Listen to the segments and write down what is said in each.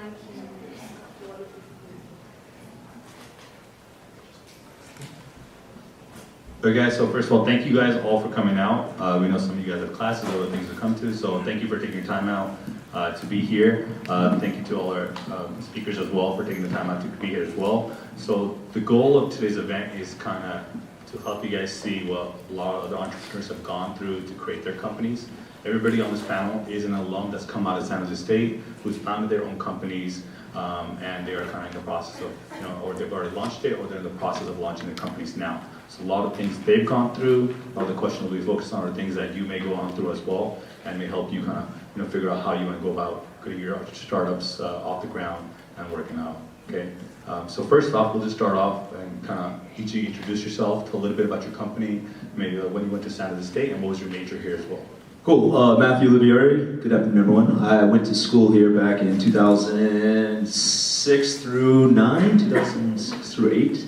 Okay, guys, so first of all, thank you guys all for coming out. We know some of you guys have classes, other things to come to, so thank you for taking your time out to be here. Thank you to all our speakers as well for taking the time out to be here as well. So the goal of today's event is kind of to help you guys see what a lot of other entrepreneurs have gone through to create their companies. Everybody on this panel is an alum that's come out of San Jose State, who's founded their own companies, and they are kind of in the process of, or they've already launched it, or they're in the process of launching their companies now. So a lot of things they've gone through, a lot of the questions we focus on are things that you may go on through as well, and may help you kind of, figure out how you want to go about getting your startups off the ground and working out. Okay. So first off, we'll just start off and kind of each of you introduce yourself, tell a little bit about your company, maybe when you went to San Jose State, and what was your major here as well. Cool. Matthew Livieri. Good afternoon, everyone. I went to school here back in 2006 through 9, 2006 through 8.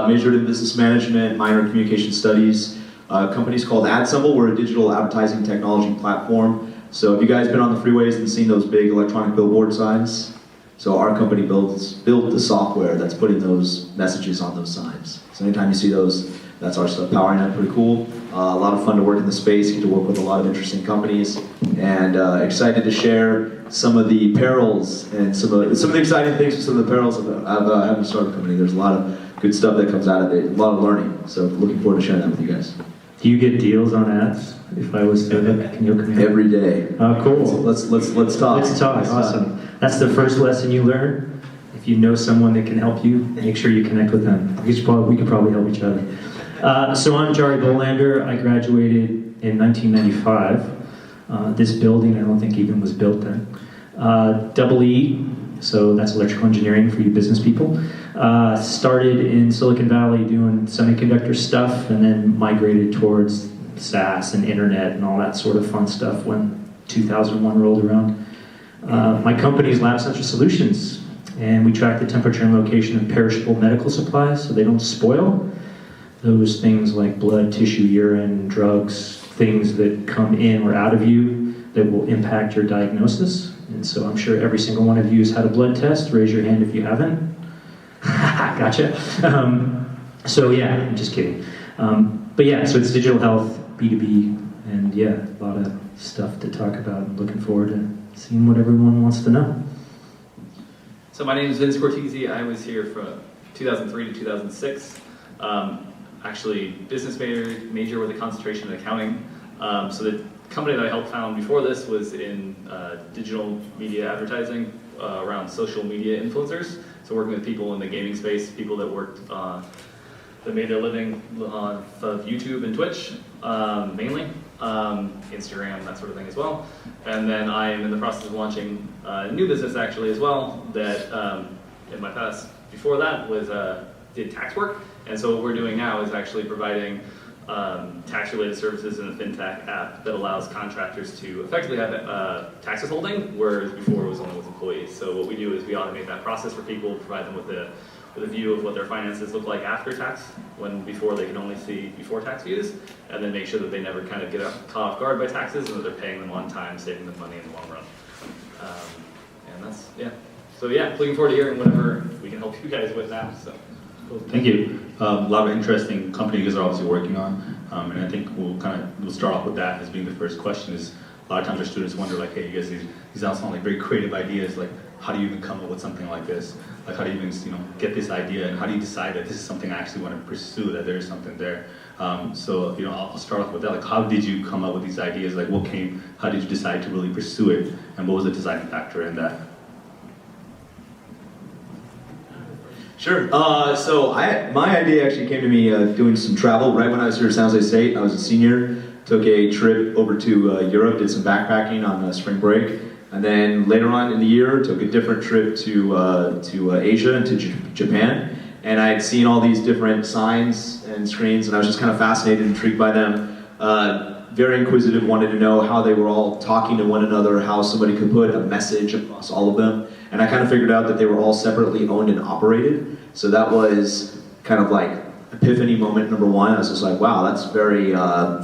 Majored in business management, minor in communication studies. Company's called AdSemble. We're a digital advertising technology platform. So have you guys been on the freeways and seen those big electronic billboard signs? So our company built the software that's putting those messages on those signs. So anytime you see those, that's our stuff powering up. Pretty cool. A lot of fun to work in the space, get to work with a lot of interesting companies, and excited to share some of the perils and some of the exciting things with some of the perils of having a startup company. There's a lot of good stuff that comes out of it, a lot of learning. So looking forward to sharing that with you guys. Do you get deals on ads? If I was to, can you come here? Every day. Oh, cool. Let's talk. Let's talk. Awesome. That's the first lesson you learn. If you know someone that can help you, make sure you connect with them. We could probably help each other. So I'm Jari Bolander. I graduated in 1995. This building, I don't think even was built then. Double E, so that's electrical engineering for you business people. Started in Silicon Valley doing semiconductor stuff, and then migrated towards SaaS and internet and all that sort of fun stuff when 2001 rolled around. My company is Lab Central Solutions, and we track the temperature and location of perishable medical supplies so they don't spoil. Those things like blood, tissue, urine, drugs, things that come in or out of you that will impact your diagnosis. And so I'm sure every single one of you has had a blood test. Raise your hand if you haven't. Gotcha. So yeah, I'm just kidding. But yeah, so it's digital health, B2B, and yeah, a lot of stuff to talk about. I'm looking forward to seeing what everyone wants to know. So my name is Vince Cortese. I was here from 2003 to 2006. Actually, business major with a concentration in accounting. So the company that I helped found before this was in digital media advertising around social media influencers. So working with people in the gaming space, people that worked, that made their living on YouTube and Twitch, mainly, Instagram, that sort of thing as well. And then I am in the process of launching a new business actually as well that in my past before that was did tax work. And so what we're doing now is actually providing tax-related services in a fintech app that allows contractors to effectively have tax withholding, whereas before it was only with employees. So what we do is we automate that process for people, provide them with a view of what their finances look like after tax, when before they can only see before tax views, and then make sure that they never kind of get caught off guard by taxes and that they're paying them on time, saving them money in the long run. And that's, yeah. So yeah, looking forward to hearing whatever we can help you guys with now. So. Cool. Thank you. A lot of interesting company you guys are obviously working on, and I think we'll start off with that as being the first question. Is a lot of times our students wonder, like, hey, you guys, these all sound like very creative ideas. Like, how do you even come up with something like this? Like, how do you even get this idea, and how do you decide that this is something I actually want to pursue? That there is something there. So I'll start off with that. Like, how did you come up with these ideas? Like, what came? How did you decide to really pursue it? And what was the deciding factor in that? Sure. So my idea actually came to me doing some travel right when I was here at San Jose State. I was a senior, took a trip over to Europe, did some backpacking on spring break, and then later on in the year took a different trip to Asia and to Japan. And I had seen all these different signs and screens, and I was just kind of fascinated, intrigued by them. Very inquisitive, wanted to know how they were all talking to one another, how somebody could put a message across all of them. And I kind of figured out that they were all separately owned and operated. So that was kind of like epiphany moment number one. I was just like, wow, that's very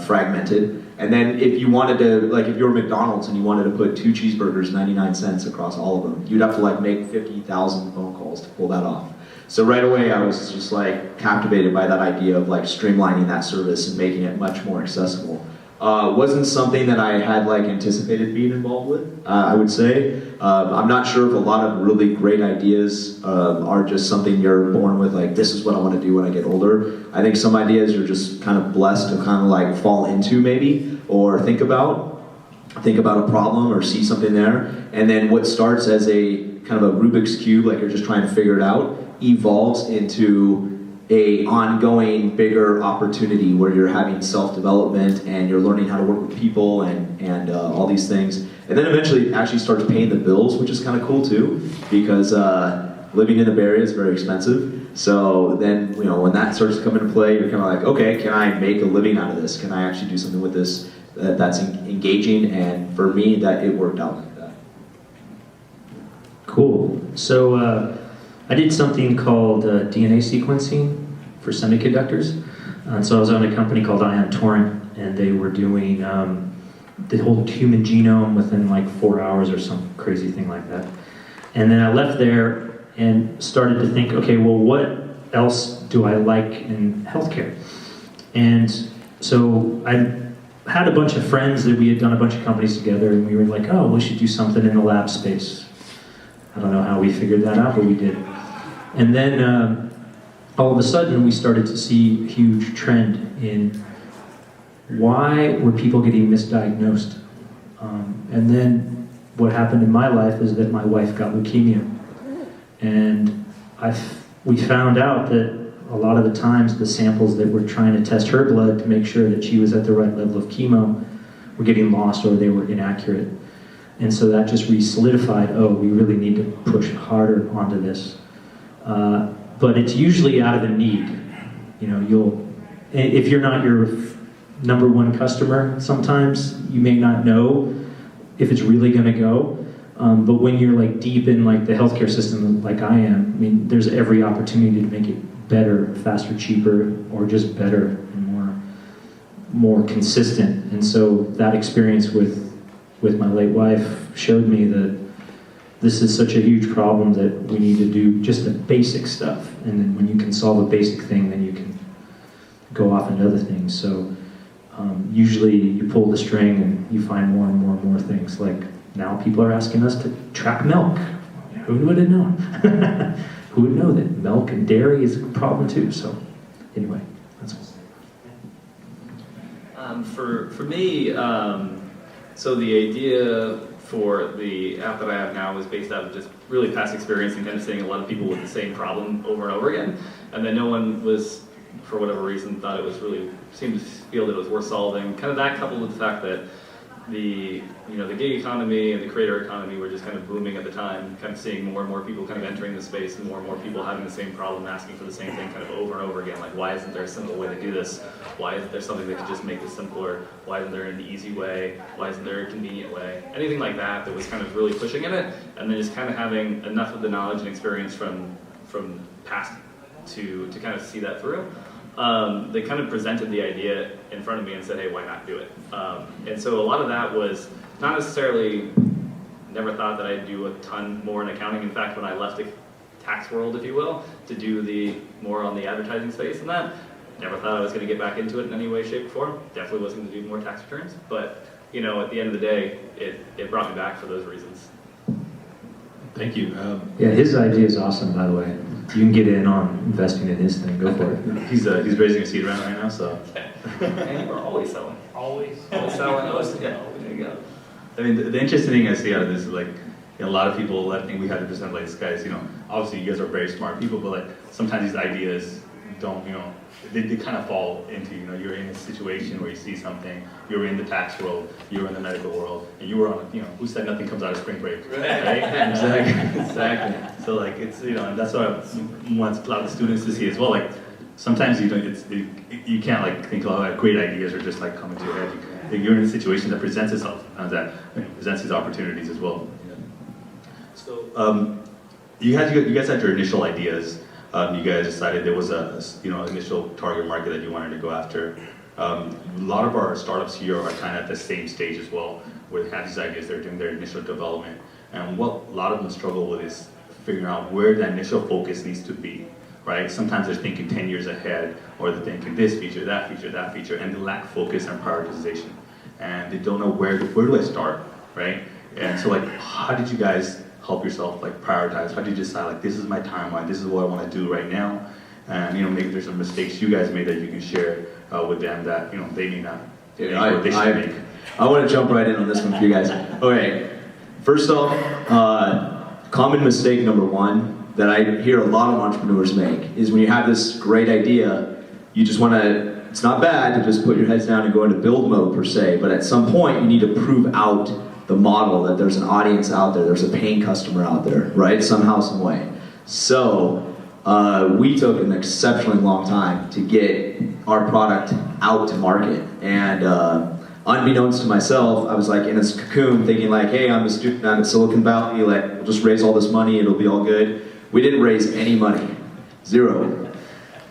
fragmented. And then if you wanted to, like if you were McDonald's and you wanted to put 2 cheeseburgers, 99 cents across all of them, you'd have to like make 50,000 phone calls to pull that off. So right away I was just like captivated by that idea of like streamlining that service and making it much more accessible. Wasn't something that I had like anticipated being involved with, I would say. I'm not sure if a lot of really great ideas are just something you're born with, like this is what I want to do when I get older. I think some ideas you're just kind of blessed to kind of like fall into maybe, or think about a problem or see something there. And then what starts as a kind of a Rubik's Cube, like you're just trying to figure it out, evolves into a ongoing bigger opportunity where you're having self-development and you're learning how to work with people and all these things. And then eventually it actually starts paying the bills, which is kind of cool too, because living in the Bay Area is very expensive. So then, you know, when that starts to come into play, you're kind of like, okay, can I make a living out of this? Can I actually do something with this that's engaging? And for me, that it worked out like that. Cool. So I did something called DNA sequencing for semiconductors. So I was on a company called Untold, and they were doing the whole human genome within like 4 hours or some crazy thing like that. And then I left there and started to think, okay, well, what else do I like in healthcare? And so I had a bunch of friends that we had done a bunch of companies together, and we were like, oh, we should do something in the lab space. I don't know how we figured that out, but we did. And then all of a sudden, we started to see a huge trend in why were people getting misdiagnosed. And then what happened in my life is that my wife got leukemia. And we found out that a lot of the times the samples that were trying to test her blood to make sure that she was at the right level of chemo were getting lost or they were inaccurate. And so that just re-solidified, oh, we really need to push harder onto this. But it's usually out of a need. You know, if you're not your number one customer, sometimes you may not know if it's really going to go. But when you're like deep in like the healthcare system, like I am, I mean, there's every opportunity to make it better, faster, cheaper, or just better and more consistent. And so that experience with my late wife showed me that this is such a huge problem that we need to do just the basic stuff. And then when you can solve a basic thing, then you can go off into other things. So usually you pull the string and you find more and more and more things. Like now people are asking us to track milk. Who would have known? Who would know that milk and dairy is a problem too? So anyway, that's for me, so the idea for the app that I have now was based out of just really past experience and kind of seeing a lot of people with the same problem over and over again. And then no one was, for whatever reason, thought it was really, seemed to feel that it was worth solving. Kind of that coupled with the fact that the gig economy and the creator economy were just kind of booming at the time, kind of seeing more and more people kind of entering the space and more people having the same problem, asking for the same thing kind of over and over again. Like, why isn't there a simple way to do this? Why isn't there something that could just make this simpler? Why isn't there an easy way? Why isn't there a convenient way? Anything like that was kind of really pushing in it, and then just kind of having enough of the knowledge and experience from past to kind of see that through. They kind of presented the idea in front of me and said, hey, why not do it? And so a lot of that was not necessarily, never thought that I'd do a ton more in accounting. In fact, when I left the tax world, if you will, to do the more on the advertising space and that, never thought I was going to get back into it in any way, shape, or form. Definitely wasn't going to do more tax returns. But, at the end of the day, it brought me back for those reasons. Thank you. yeah, his idea is awesome, by the way. You can get in on investing in his thing. Go for it. He's raising a seed round right now, so. And you are always selling. Always. Always selling. Yeah, there you go. I mean, the interesting thing I see out of this is like, a lot of people, I think we have to present like, guys, obviously you guys are very smart people, but like sometimes these ideas don't, they kind of fall into, you're in a situation where you see something, you're in the tax world, you're in the medical world, and you were on, who said nothing comes out of spring break, right? Exactly. So like, it's, and that's what I want a lot of the students to see as well. Like, sometimes you can't like think, oh, great ideas are just like coming to your head. You're in a situation that presents itself, presents these opportunities as well. So you guys had your initial ideas. You guys decided there was a initial target market that you wanted to go after. A lot of our startups here are kind of at the same stage as well, where they have these ideas, they're doing their initial development, and what a lot of them struggle with is figuring out where that initial focus needs to be, right? Sometimes they're thinking 10 years ahead, or they're thinking this feature, that feature, that feature, and they lack focus and prioritization. And they don't know where do I start, right? And so like, how did you guys help yourself like prioritize? How did you decide like, this is my timeline, this is what I want to do right now? And maybe there's some mistakes you guys made that you can share with them that they may not make or they should make. I want to jump right in on this one for you guys. Okay, first off, common mistake number one that I hear a lot of entrepreneurs make is when you have this great idea, you just want to, it's not bad to just put your heads down and go into build mode per se, but at some point you need to prove out the model that there's an audience out there, there's a paying customer out there, right? Somehow, some way. So we took an exceptionally long time to get our product out to market. And unbeknownst to myself, I was like in this cocoon thinking like, hey, I'm a student, I'm at Silicon Valley, like we'll just raise all this money, it'll be all good. We didn't raise any money, zero.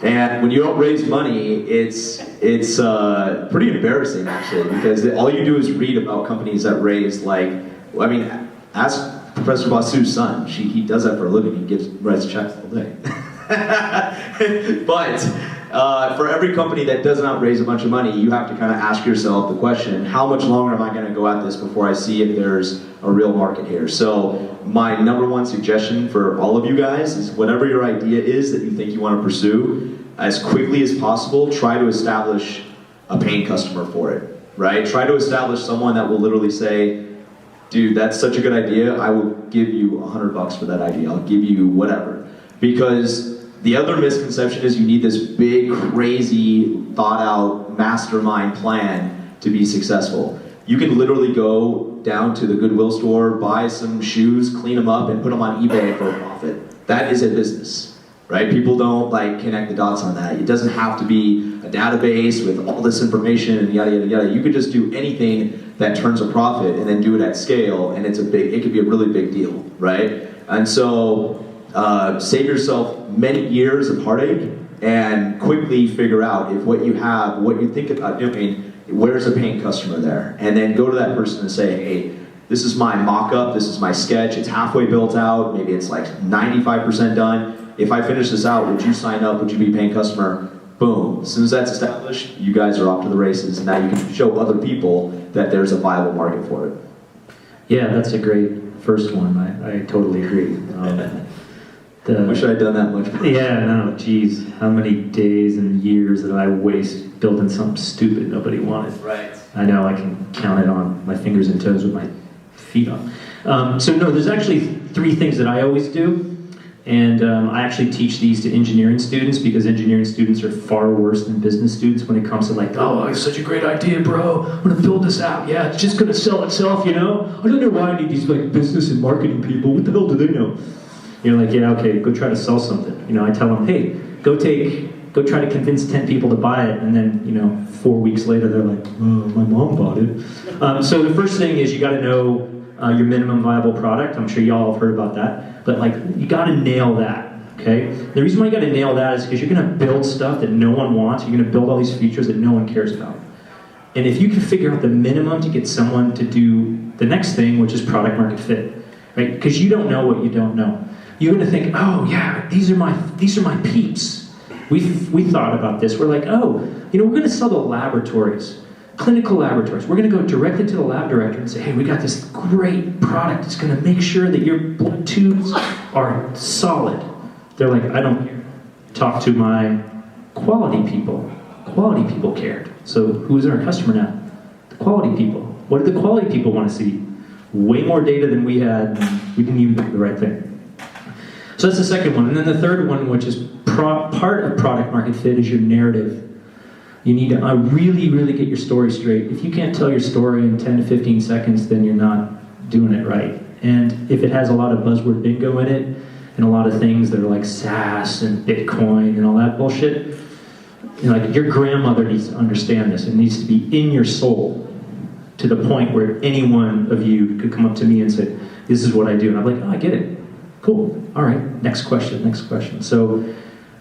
And when you don't raise money, it's pretty embarrassing actually, because all you do is read about companies that raise ask Professor Basu's son. He does that for a living. He writes checks all day. But for every company that does not raise a bunch of money, you have to kind of ask yourself the question, how much longer am I going to go at this before I see if there's a real market here? So my number one suggestion for all of you guys is whatever your idea is that you think you want to pursue, as quickly as possible, try to establish a paying customer for it, right? Try to establish someone that will literally say, dude, that's such a good idea, I will give you $100 for that idea, I'll give you whatever. Because the other misconception is you need this big, crazy, thought out, mastermind plan to be successful. You can literally go down to the Goodwill store, buy some shoes, clean them up, and put them on eBay for a profit. That is a business. Right? People don't connect the dots on that. It doesn't have to be a database with all this information and yada yada yada. You could just do anything that turns a profit and then do it at scale, and it could be a really big deal, right? And so save yourself many years of heartache and quickly figure out if what you have, what you think about doing, where's a paying customer there, and then go to that person and say, hey, this is my mock-up, this is my sketch, it's halfway built out, maybe it's like 95% done. If I finish this out, would you sign up? Would you be a paying customer? Boom. As soon as that's established, you guys are off to the races. And now you can show other people that there's a viable market for it. Yeah, that's a great first one. I totally agree. Wish I had done that much more. Yeah, no, geez. How many days and years did I waste building something stupid nobody wanted? Right. I know, I can count it on my fingers and toes with my feet on. So no, there's actually 3 things that I always do. And I actually teach these to engineering students because engineering students are far worse than business students when it comes to oh, it's such a great idea, bro. I'm gonna build this out. Yeah, it's just gonna sell itself, I don't know why I need these business and marketing people. What the hell do they know? You're like, yeah, okay, go try to sell something. I tell them, hey, go try to convince 10 people to buy it, and then 4 weeks later they're like, oh, my mom bought it. So the first thing is you got to know your minimum viable product. I'm sure y'all have heard about that, but you got to nail that. Okay. The reason why you got to nail that is because you're going to build stuff that no one wants. You're going to build all these features that no one cares about. And if you can figure out the minimum to get someone to do the next thing, which is product market fit, right? Because you don't know what you don't know. You're going to think, oh yeah, these are my peeps. We thought about this. We're like, oh, we're going to sell to laboratories. Clinical laboratories. We're going to go directly to the lab director and say, hey, we got this great product. It's going to make sure that your blood tubes are solid. They're like, I don't care. Talk to my quality people. Quality people cared. So who's our customer now? The quality people. What did the quality people want to see? Way more data than we had. We didn't even do the right thing. So that's the second one. And then the third one, which is part of product market fit, is your narrative. You need to really, really get your story straight. If you can't tell your story in 10 to 15 seconds, then you're not doing it right. And if it has a lot of buzzword bingo in it, and a lot of things that are like SaaS and Bitcoin and all that bullshit, your grandmother needs to understand this. It needs to be in your soul to the point where any one of you could come up to me and say, this is what I do. And I'm like, oh, I get it. Cool. All right. Next question. So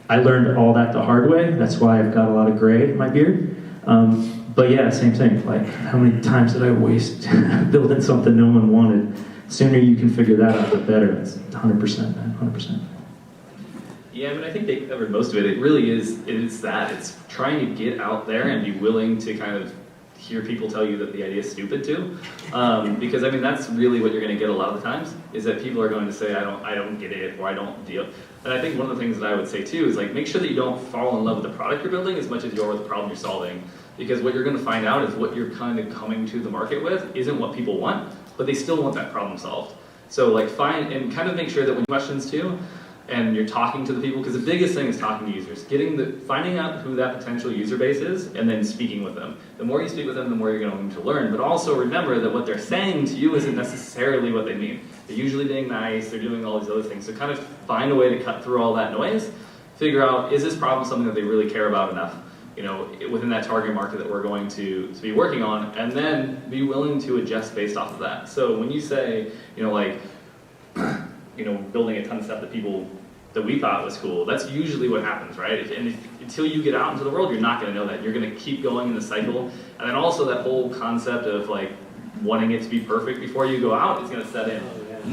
I learned all that the hard way. That's why I've got a lot of gray in my beard. But yeah, same thing. Like, how many times did I waste building something no one wanted? The sooner you can figure that out, the better. It's 100%, man, 100%. Yeah, I mean, I think they covered most of it. It really is, it's that. It's trying to get out there and be willing to kind of hear people tell you that the idea is stupid too. Because, I mean, that's really what you're going to get a lot of the times, is that people are going to say, I don't get it, or I don't deal. And I think one of the things that I would say too is, like, make sure that you don't fall in love with the product you're building as much as you are with the problem you're solving. Because what you're going to find out is what you're kind of coming to the market with isn't what people want, but they still want that problem solved. So, like, find and kind of make sure that when questions too, and you're talking to the people, because the biggest thing is talking to users, finding out who that potential user base is, and then speaking with them. The more you speak with them, the more you're going to learn. But also remember that what they're saying to you isn't necessarily what they mean. They're usually being nice, they're doing all these other things. So kind of find a way to cut through all that noise, figure out, is this problem something that they really care about enough, you know, within that target market that we're going to be working on, and then be willing to adjust based off of that. So when you say, you know, like, you know, building a ton of stuff that we thought was cool, that's usually what happens, right? Until you get out into the world, you're not going to know that. You're going to keep going in the cycle. And then also that whole concept of, like, wanting it to be perfect before you go out is going to set in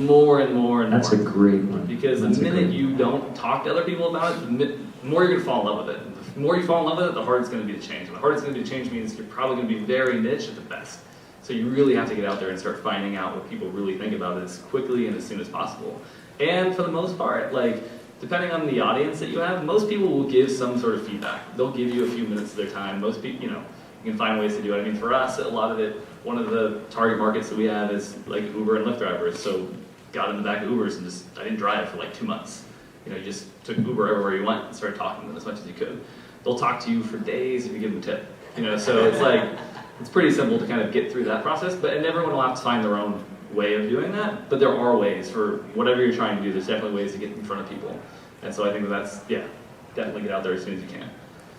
more and more and That's more. a great one. Because the minute you don't talk to other people about it, the more you're going to fall in love with it. The more you fall in love with it, the harder it's going to be to change. And the harder it's going to be to change means you're probably going to be very niche at the best. So you really have to get out there and start finding out what people really think about it as quickly and as soon as possible. And for the most part, like, depending on the audience that you have, most people will give some sort of feedback. They'll give you a few minutes of their time. Most people, you know, you can find ways to do it. I mean, for us, a lot of it, one of the target markets that we have is like Uber and Lyft drivers. So got in the back of Ubers and I didn't drive for like 2 months. You know, you just took Uber everywhere you went and started talking to them as much as you could. They'll talk to you for days if you give them a tip. You know, so it's like, it's pretty simple to kind of get through that process, and everyone will have to find their own way of doing that, but there are ways for whatever you're trying to do. There's definitely ways to get in front of people. And so I think that's, yeah, definitely get out there as soon as you can.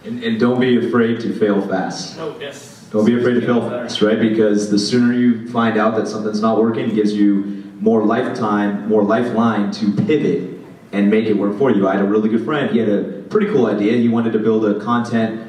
And don't be afraid to fail fast. Oh, yes. Don't be afraid to fail fast, right? Because the sooner you find out that something's not working, it gives you more lifeline to pivot and make it work for you. I had a really good friend. He had a pretty cool idea. He wanted to build a content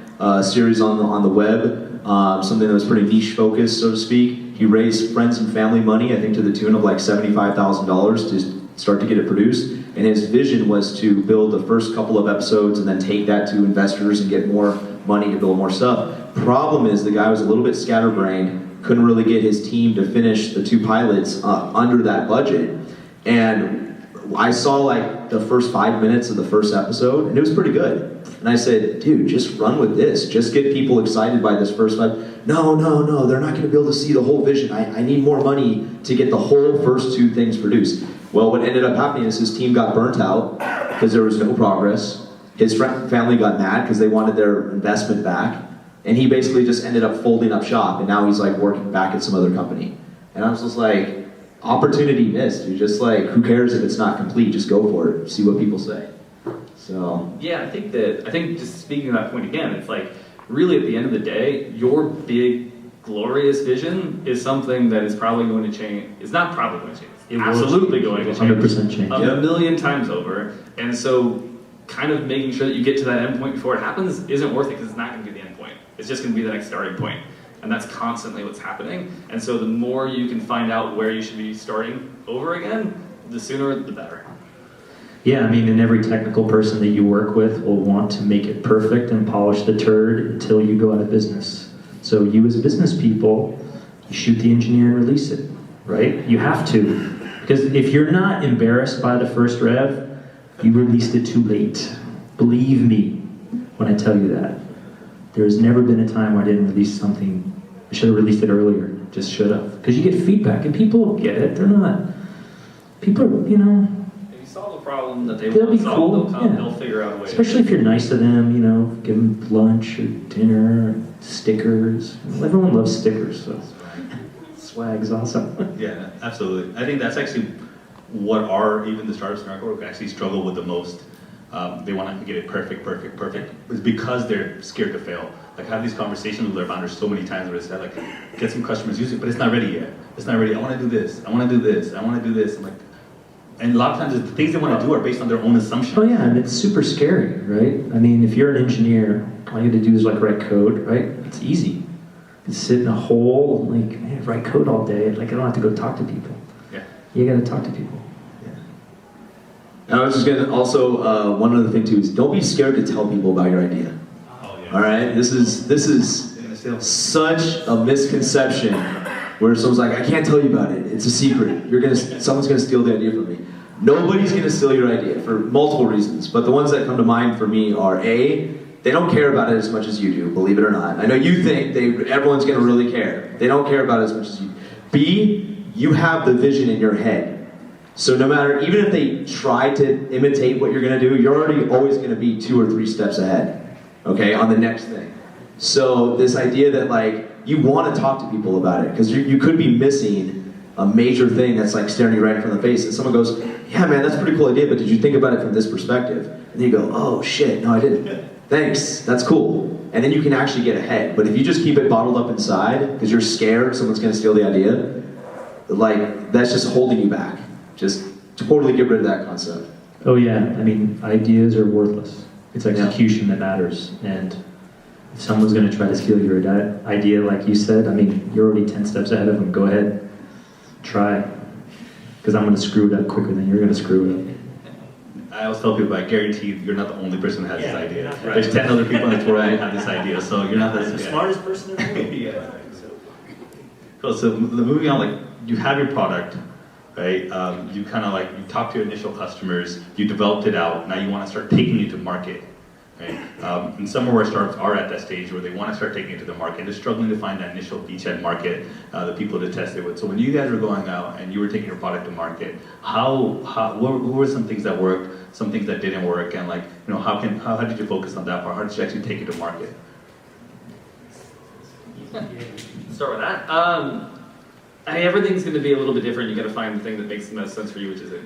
series on the web, something that was pretty niche focused, so to speak. He raised friends and family money, I think to the tune of like $75,000 to start to get it produced. And his vision was to build the first couple of episodes and then take that to investors and get more money to build more stuff. Problem is, the guy was a little bit scatterbrained, couldn't really get his team to finish the 2 pilots under that budget. And I saw like the first 5 minutes of the first episode, and it was pretty good. And I said, dude, just run with this. Just get people excited by this first 5. No, they're not going to be able to see the whole vision. I need more money to get the whole first 2 things produced. Well, what ended up happening is his team got burnt out because there was no progress. His family got mad because they wanted their investment back. And he basically just ended up folding up shop, and now he's like working back at some other company. And I was just like, opportunity missed. You're just like, who cares if it's not complete? Just go for it. See what people say. So yeah, I think just speaking of that point again, it's like, really at the end of the day, your big, glorious vision is something that is probably going to change. It's not probably going to change. It's absolutely going to change. 100% change. A million times over. And so kind of making sure that you get to that end point before it happens isn't worth it, because it's not going to be the end point. It's just going to be the next starting point. And that's constantly what's happening. And so the more you can find out where you should be starting over again, the sooner the better. Yeah, I mean, and every technical person that you work with will want to make it perfect and polish the turd until you go out of business. So you as business people, you shoot the engineer and release it, right? You have to. Because if you're not embarrassed by the first rev, you released it too late. Believe me when I tell you that. There's never been a time where I didn't release something. I should have released it earlier. Just should have. Because you get feedback, and people get it. They're not. People are, you know. If you solve a problem that they They'll want be to solve, cool, they'll come, yeah. they'll figure out a way. Especially if you're nice to them, you know, give them lunch or dinner, or stickers. Everyone loves stickers, so swag's awesome. Yeah, absolutely. I think that's actually what even the startups in our network actually struggle with the most. They want to get it perfect. It's because they're scared to fail. Like, I have these conversations with their founders so many times where they say, like, get some customers use it, but it's not ready yet. It's not ready. I want to do this. I want to do this. I want to do this. I'm like, And a lot of times the things they want to do are based on their own assumptions. Oh yeah, and it's super scary, right? I mean, if you're an engineer, all you have to do is like write code, right? It's easy. You can sit in a hole, like, man, write code all day. Like, I don't have to go talk to people. Yeah. You gotta talk to people. And I was just gonna also, one other thing too is don't be scared to tell people about your idea. Oh, yeah. All right, this is such a misconception where someone's like, I can't tell you about it. It's a secret. Someone's gonna steal the idea from me. Nobody's gonna steal your idea for multiple reasons, but the ones that come to mind for me are A, they don't care about it as much as you do, believe it or not. I know you think everyone's gonna really care. They don't care about it as much as you. B, you have the vision in your head. So no matter, even if they try to imitate what you're gonna do, you're already always gonna be 2 or 3 steps ahead, okay, on the next thing. So this idea that like, you wanna talk to people about it, because you could be missing a major thing that's like staring you right in front of the face, and someone goes, yeah man, that's a pretty cool idea, but did you think about it from this perspective? And then you go, oh shit, no I didn't. Thanks, that's cool. And then you can actually get ahead. But if you just keep it bottled up inside, because you're scared someone's gonna steal the idea, like, that's just holding you back. Just totally get rid of that concept. Oh yeah, I mean, ideas are worthless. It's execution that matters. And if someone's gonna try to steal your idea, like you said, I mean, you're already 10 steps ahead of them. Go ahead, try. Because I'm gonna screw it up quicker than you're gonna screw it up. I always tell people, I guarantee you're not the only person that has this idea. Right. There's 10 other people in this world that have this idea, so you're not The smartest person in the world. Yeah. Cool, so moving on, like, you have your product, right? You kind of like, you talk to your initial customers, you developed it out, now you want to start taking it to market, right? And some of our startups are at that stage where they want to start taking it to the market. They're struggling to find that initial beachhead market, the people to test it with. So when you guys were going out and you were taking your product to market, what were some things that worked, some things that didn't work, and like, you know, how did you focus on that part? How did you actually take it to market? Start with that. I mean, everything's going to be a little bit different. You got to find the thing that makes the most sense for you, which is a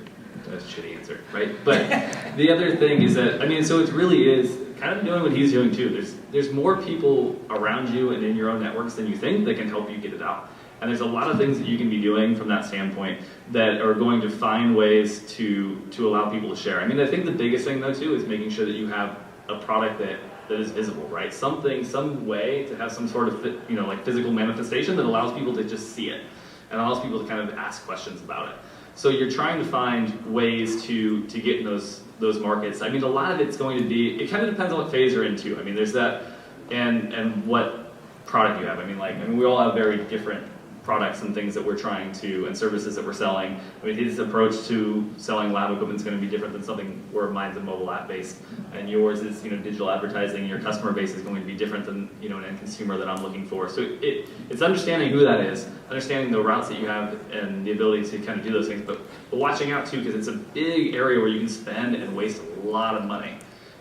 shitty answer, right? But the other thing is that, I mean, so it really is kind of doing what he's doing too. There's more people around you and in your own networks than you think that can help you get it out. And there's a lot of things that you can be doing from that standpoint that are going to find ways to allow people to share. I mean, I think the biggest thing though too is making sure that you have a product that is visible, right? Some way to have some sort of, you know, like physical manifestation that allows people to just see it and allows people to kind of ask questions about it. So you're trying to find ways to get in those markets. I mean, a lot of it's going to be, it kind of depends on what phase you're into. I mean, there's that, and what product you have. I mean, we all have very different products and things that we're trying to, and services that we're selling. I mean, his approach to selling lab equipment is going to be different than something where mine's a mobile app based, and yours is, you know, digital advertising. Your customer base is going to be different than, you know, an end consumer that I'm looking for. So it's understanding who that is, understanding the routes that you have, and the ability to kind of do those things, but watching out too, because it's a big area where you can spend and waste a lot of money.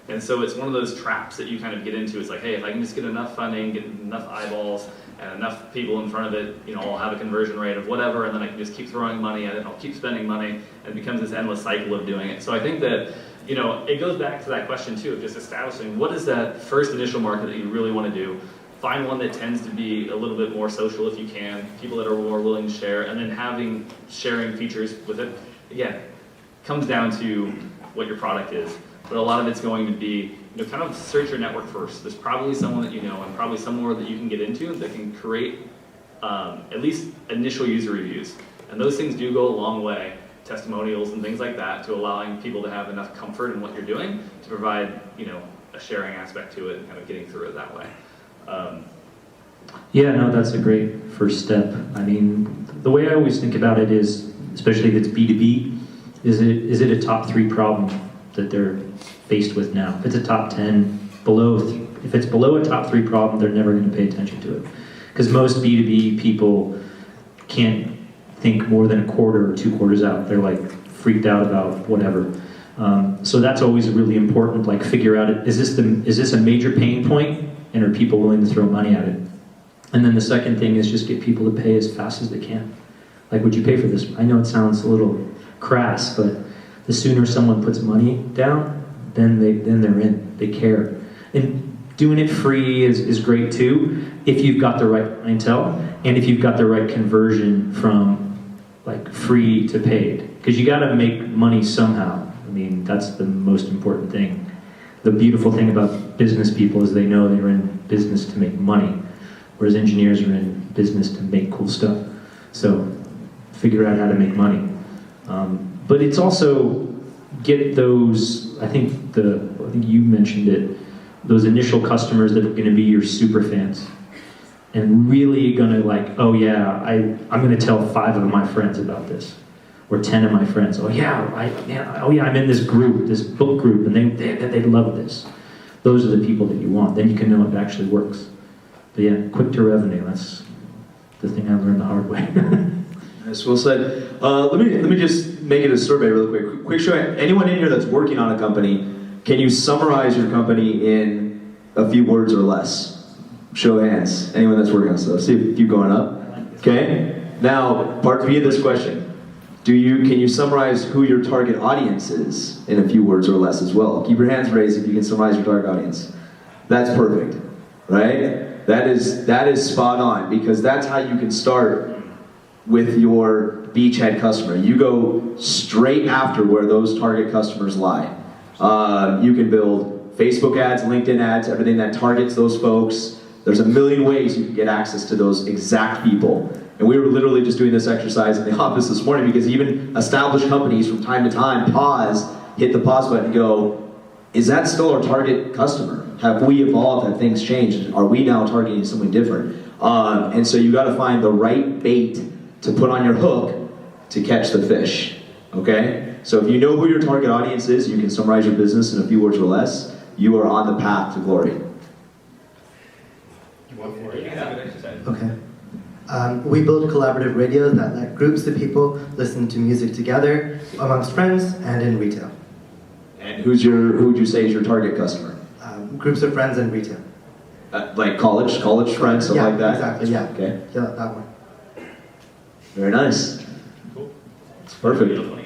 And so it's one of those traps that you kind of get into. It's like, hey, if I can just get enough funding, get enough eyeballs, and enough people in front of it, you know, I'll have a conversion rate of whatever, and then I can just keep throwing money at it, and I'll keep spending money, and it becomes this endless cycle of doing it. So I think that, you know, it goes back to that question too, of just establishing what is that first initial market that you really want to do. Find one that tends to be a little bit more social if you can, people that are more willing to share, and then sharing features with it. Again, comes down to what your product is. But a lot of it's going to be, you know, kind of search your network first. There's probably someone that you know, and probably somewhere that you can get into that can create at least initial user reviews. And those things do go a long way, testimonials and things like that, to allowing people to have enough comfort in what you're doing to provide, you know, a sharing aspect to it and kind of getting through it that way. Yeah, no, that's a great first step. I mean, the way I always think about it is, especially if it's B2B, is it a top 3 problem that they're faced with now? If it's a top 10, if it's below a top 3 problem, they're never going to pay attention to it. Because most B2B people can't think more than a quarter or 2 quarters out. They're like freaked out about whatever. So that's always really important. Like, figure out, is this a major pain point, and are people willing to throw money at it? And then the second thing is just get people to pay as fast as they can. Like, would you pay for this? I know it sounds a little crass, but the sooner someone puts money down, then they're in. They care. And doing it free is great too, if you've got the right clientele and if you've got the right conversion from like free to paid. Because you got to make money somehow. I mean, that's the most important thing. The beautiful thing about business people is they know they're in business to make money, whereas engineers are in business to make cool stuff. So figure out how to make money. But it's also get those, I think you mentioned it, those initial customers that are going to be your super fans. And really going to like, oh yeah, I'm going to tell 5 of my friends about this. Or 10 of my friends. Oh yeah, I'm in this group, this book group, and they love this. Those are the people that you want. Then you can know it actually works. But yeah, quick to revenue. That's the thing I learned the hard way. Nice, well said. Let me just make it a survey real quick. Quick show. Anyone in here that's working on a company, can you summarize your company in a few words or less? Show of hands. Anyone that's working on stuff. See if you going up. Okay. Now, part B of this question. Can you summarize who your target audience is in a few words or less as well? Keep your hands raised if you can summarize your target audience. That's perfect, right? That is spot on, because that's how you can start with your beachhead customer. You go straight after where those target customers lie. You can build Facebook ads, LinkedIn ads, everything that targets those folks. There's a million ways you can get access to those exact people. And we were literally just doing this exercise in the office this morning, because even established companies from time to time hit the pause button and go, is that still our target customer? Have we evolved? Have things changed? Are we now targeting something different? And so you got to find the right bait to put on your hook to catch the fish, okay? So if you know who your target audience is, you can summarize your business in a few words or less, you are on the path to glory. Okay. We build collaborative radios that let groups of people listen to music together amongst friends and in retail. And who would you say is your target customer? Groups of friends and retail. Like college friends, something like that? Exactly, yeah. Okay. Yeah, that one. Very nice. Cool. Perfect.